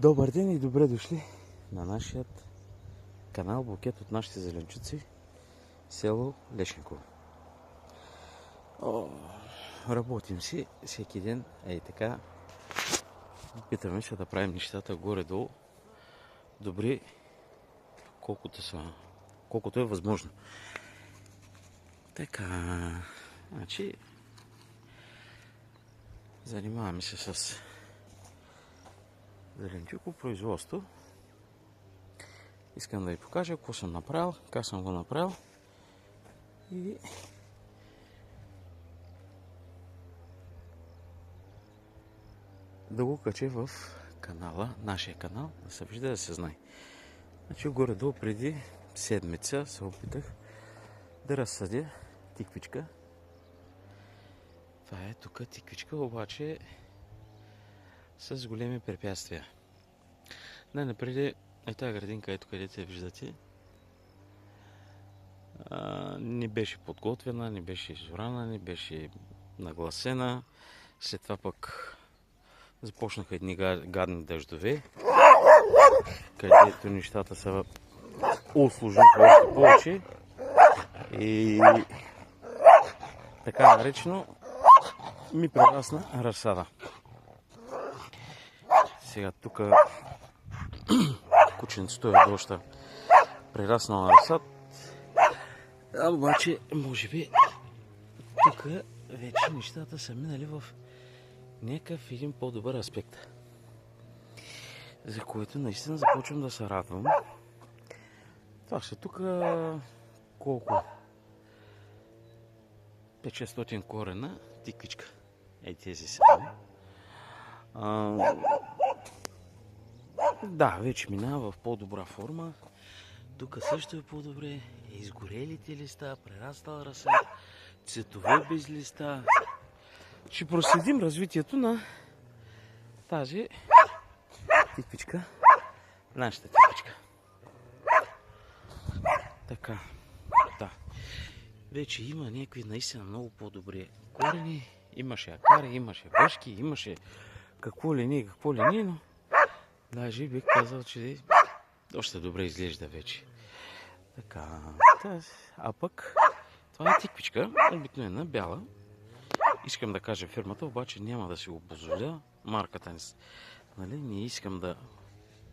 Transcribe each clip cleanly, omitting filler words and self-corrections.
Добър ден и добре дошли на нашия канал Букет от нашите зеленчуци, село Лешниково. Работим си всеки ден, така. Питаме се да правим нещата горе-долу добри, колкото е възможно. Така, значи, занимаваме се с зеленчуково производство. Искам да ви покажа какво съм направил, как съм го направил и да го кача в канала, нашия канал, да се вижда, да се знае. Значи горе-долу преди седмица се опитах да разсадя тиквичка. Това е тук тиквичка, обаче с големи препятствия. Най-напреди е тази градинка, ето където я виждате. Не беше подготвена, не беше изорана, не беше нагласена. След това пък започнаха едни гадни дъждове, където нещата са усложниха още повече. И така наречено ми прерасна разсада. Сега тук кученцето е доста прераснал разсад. Обаче, може би, тук вече нещата са минали в някакъв един по-добър аспект. За което наистина започвам да се радвам. Това са тук колко? 500 корена тиквичка. Тези са. Да, вече минава в по-добра форма. Тук също е по-добре. Изгорелите листа, прераснал разсад, цветове без листа. Ще проследим развитието на тази тиквичка. Нашата тиквичка. Така, да. Вече има някакви наистина много по-добри корени. Имаше акари, имаше въшки, имаше какво ли не, но даже бих казал, че доста добре изглежда вече. Така, а пък това е тиквичка, обикновена, бяла. Искам да кажа фирмата, обаче няма да си го позволя. Марката, нали, не искам да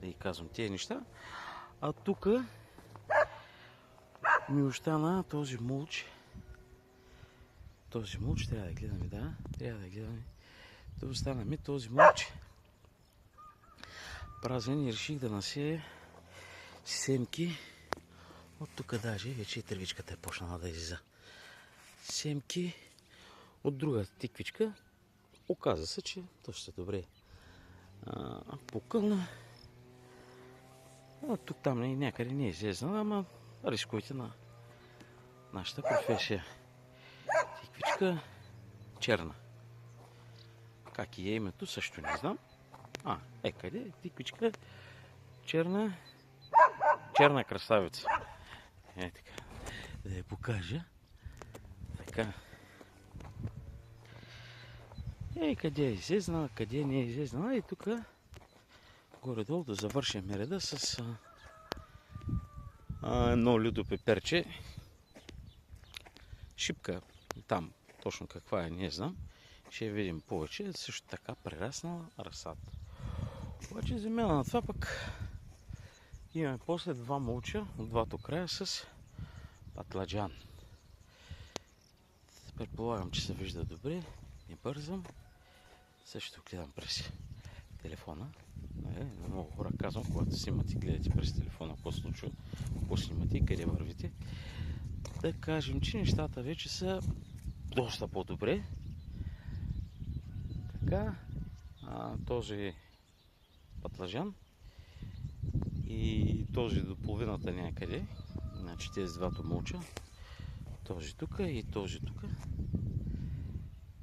ви казвам тези неща. А тук ми остана този мулч. Този мулч трябва да гледаме, да. Трябва да гледаме. Да остана ми този мулч празен и реших да насея семки. От тук даже вече и тревичката е почнала да излиза. Семки от друга тиквичка. Оказа се, че доста добре покълна. Тук там някъде не е излезнала, ама рисковете на нашата професия. Тиквичка черна. Как и е името, също не знам. Къде? Тиквичка черна красавица. Така. Да я покажа. Така. Къде е излезнала, къде не е излезнала. И тук горе-долу да завършим реда с едно людо пеперче. Шипка там, точно каква е, не знам. Ще видим повече. Също така прераснала разсад. Обаче замяна на това пък имаме после два мулча от двата края с патладжан. Предполагам, че се вижда добре. Не бързам. Също гледам през телефона. На много хора казвам, когато снимате, гледате през телефона, какво се случва, какво снимате и къде вървите. Да кажем, че нещата вече са доста по-добре. Така, този патладжан и този до половината някъде, значи тези двата мулча, този тук и този тук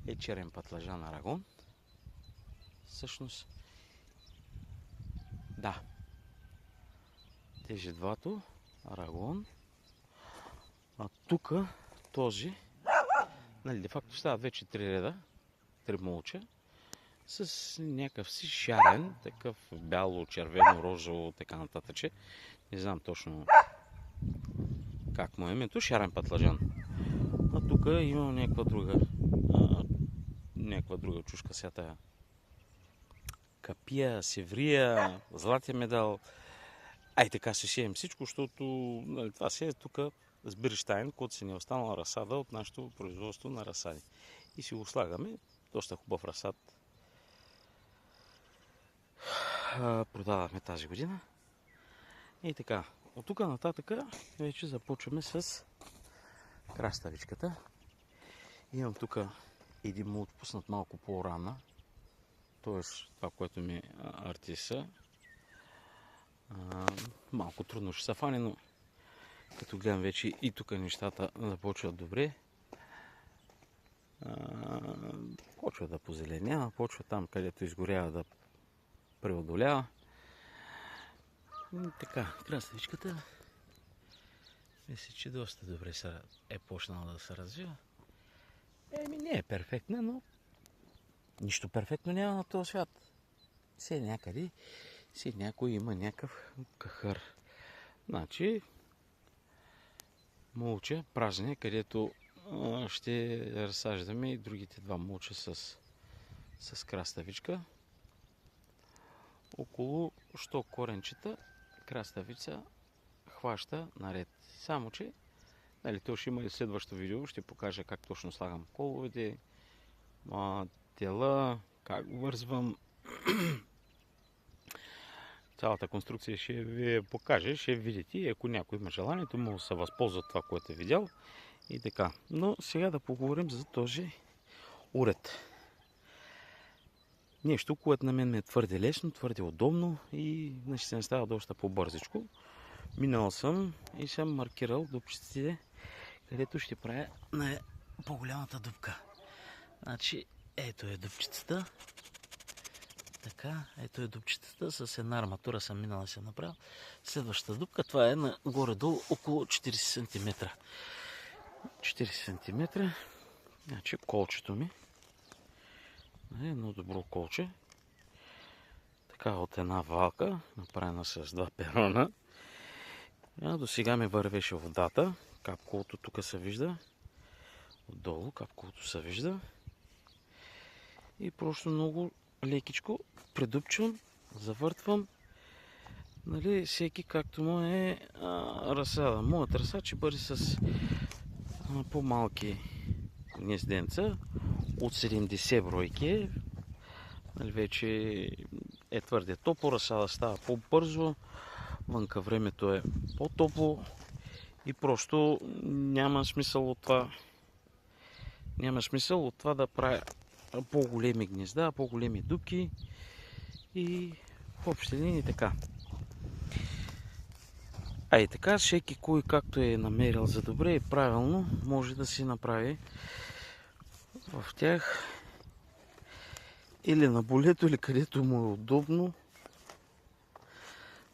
е черен патладжан арагон. Всъщност, да, тези двата арагон, а тук този, нали, де факто стават вече 3 реда, 3 мулча. с някакъв си шарен, такъв бяло, червено, розово, така нататък. Не знам точно как му е името, шарен патлажан. А тук имам някаква друга чушка, сега тая. Капия, севрия, златия медал. Ай така си сеем всичко, защото нали, това си е тук с Бирштайн, който си ни е останала разсада от нашето производство на разсади. И си го слагаме. Доста хубав разсад. Продавахме тази година. И така, от тук нататък вече започваме с краставичката. Имам тук един му отпуснат малко по-рана. Т.е. това, което ми артиса. Малко трудно ще се фане, но като гледам вече и тук нещата започват добре. Почва да позеленява, почва там, където изгорява да преодолява. Така, краставичката мисля, че доста добре е почнала да се развива. Не е перфектна, но нищо перфектно няма на този свят. Все някъде, все някой има някакъв кахър. Значи, мулча празня, където ще разсаждаме и другите два мулча с краставичка. Около 100 коренчета краставица хваща наред. Само че, нали, то ще има и следващо видео, ще покажа как точно слагам коловете, тела, как го вързвам. Цялата конструкция ще ви покаже, ще видите. Ако някой има желанието, може да се възползва това, което е видял. И така. Но сега да поговорим за този уред. Нещо, което на мен ми е твърде лесно, твърде удобно и наистина става доста по-бързичко. Минал съм и съм маркирал дупчиците, където ще правя на по-голямата дупка. Значи, ето е дупчицата. Така, ето е дупчицата. С една арматура съм минал и съм направил. Следващата дупка, това е на горе-долу около 40 см. 40 см. Значи, колчето ми. Едно добро колче. Така, от една валка, направена с два перона. До сега ми вървеше водата. Капколото тук се вижда. Отдолу капколото се вижда. И просто много лекичко предупчвам, завъртвам. Нали, всеки както му е разсада. Моят разсад ще бъде с по-малки гнезденца. От 70 бройки. Нали, вече е твърде топло, разсада става по-бързо. Вънка времето е по-топло. И просто няма смисъл от това. Няма смисъл от това да правя по-големи гнезда, по-големи дупки и в общи линии така. А и така, всеки кой както е намерил за добре и правилно, може да си направи в тях или на болето, или където му е удобно,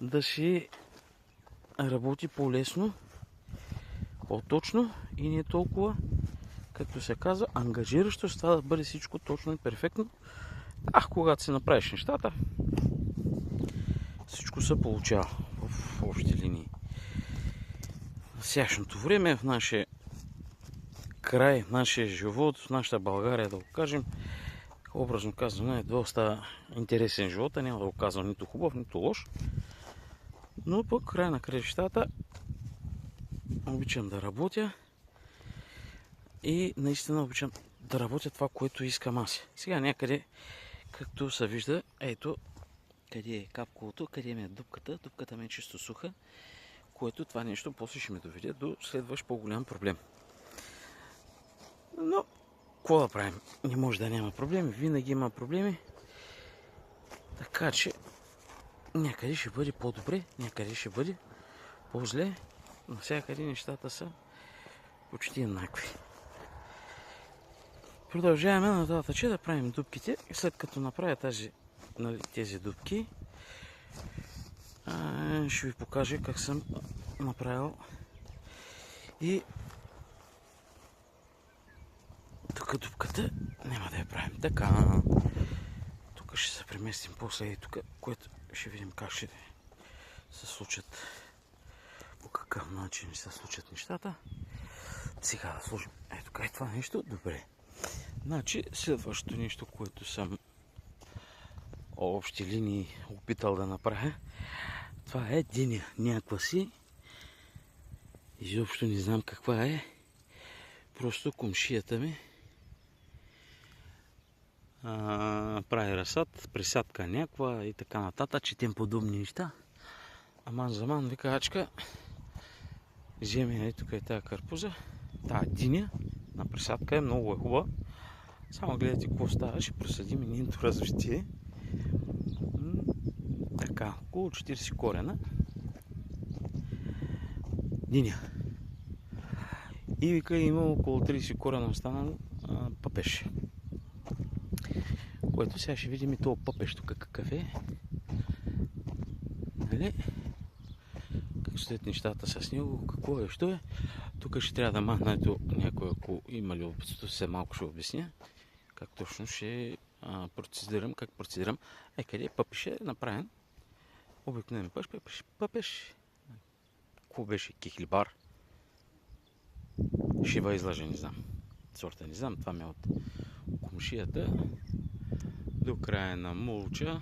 да си работи по-лесно, по-точно и не толкова, както се казва, ангажиращо, с това да бъде всичко точно и перфектно. Когато си направиш нещата, всичко се получава в общи линии. В сегашното време, в нашия край, в нашия живот, в нашата България, да го кажем, образно казано, е доста интересен живот, няма да го казвам нито хубав, нито лош. Но пък край на краищата обичам да работя и наистина обичам да работя това, което искам аз. Сега някъде, както се вижда, ето къде е капколото, къде ми е дупката. Дупката ми е чисто суха, което това нещо после ще ме доведе до следващ по-голям проблем. Но, какво да правим? Не може да няма проблеми, винаги има проблеми. Така че, някъде ще бъде по-добре, някъде ще бъде по-зле. Навсякъде нещата са почти еднакви. Продължаваме нататък да правим дупките. След като направя тези дупки, ще ви покажа как съм направил и тук дупката няма да я правим така. Тук ще се преместим после и тук, което ще видим как ще се случат, по какъв начин ще се случат нещата. Сега да сложим ето тук това нещо. Добре. Значи следващото нещо, което съм общи линии опитал да направя, това е диня. Някаква си. Изобщо не знам каква е. Просто комшията ми прави разсад, присадка някаква и така нататък, четем подобни неща. Аман заман вика ачка, вземе ето тук е тази карпуза, тази диня на присадка е много хубава. Само гледайте какво става, ще просъдим и нейното развитие. Така, около 40 корена. Диня. И вика има около 30 корена останал пъпеш. Което сега ще видим и това пъпеш тук какъв е. Нали? Как стоят нещата с него, какво е, що е. Тук ще трябва да махна ето някой, ако има любопитство, все малко ще обясня. Как точно ще процедирам, как процедирам. Къде пъпеш е направен. Обикновен пъпеш. Какво беше? Кихлибар. Шива излъжа, не знам. Сорта не знам, това ми е от комшията. До края на мулча.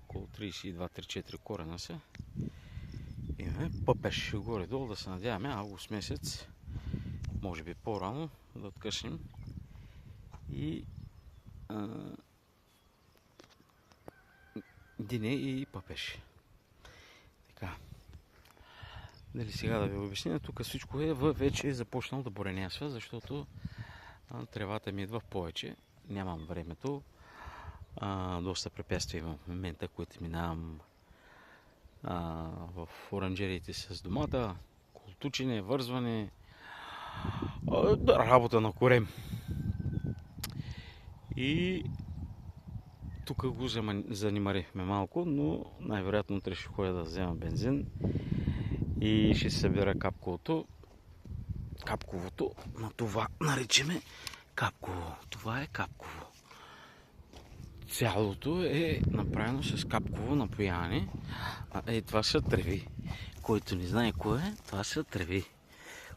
Около 32-34 корена са. Имаме пъпеш горе-долу, да се надяваме август месец. Може би по-рано да откъснем. И дине и пъпеш. Така. Дали сега да ви обясня, тук всичко е вече е започнал да буренясва, защото тревата ми идва в повече. Нямам времето. Доста препятствия имам в момента, които минавам в оранжериите с домата, колтучене, вързване, работа на корем. И тук го занимарихме малко, но най-вероятно утре ще ходя да взема бензин и ще се събира капковото, но това наричаме капково. Това е капково. Цялото е направено с капково напояване. Това са треви. Който не знае кое е, това са треви.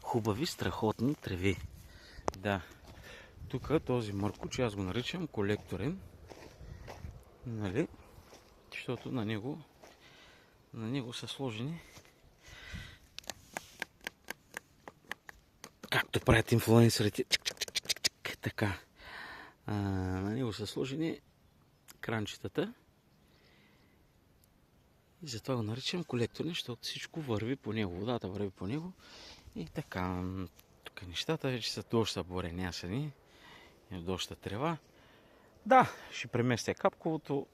Хубави, страхотни треви. Да. Тук този мъркуч, аз го наричам колекторен. Нали? Защото на него са сложени, както правят инфлуенсърите, така. На него са сложени кранчетата. И затова го наричам колекторен, защото всичко върви по него, водата върви по него. И така, тук нещата вече са доста буренясани. И доста трева. Да, ще преместя капковото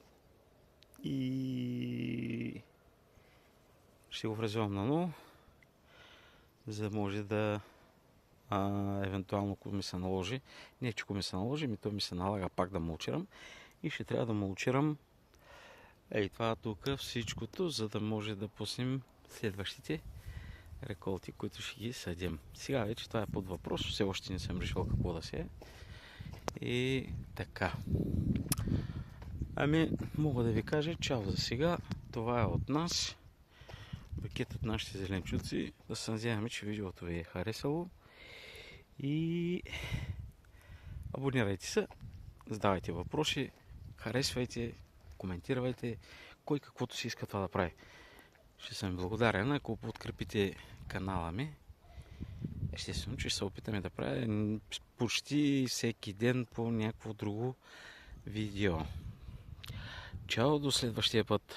и ще го врезувам на ново, за да може да евентуално, ако ми се наложи, не че ако ми се наложи, то ми се налага пак да мулчирам и ще трябва да мулчирам това тук всичкото, за да може да пуснем следващите реколти, които ще ги съдим. Сега вече това е под въпрос, все още не съм решил какво да се е. И така. Мога да ви кажа, чао за сега. Това е от нас. Букет от нашите зеленчуци. Да се надяваме, че видеото ви е харесало. И абонирайте се, задавайте въпроси, харесвайте, коментирайте, кой каквото си иска това да прави. Ще съм благодарен, ако подкрепите канала ми. Естествено, че се опитаме да правя почти всеки ден по някакво друго видео. Чао, до следващия път!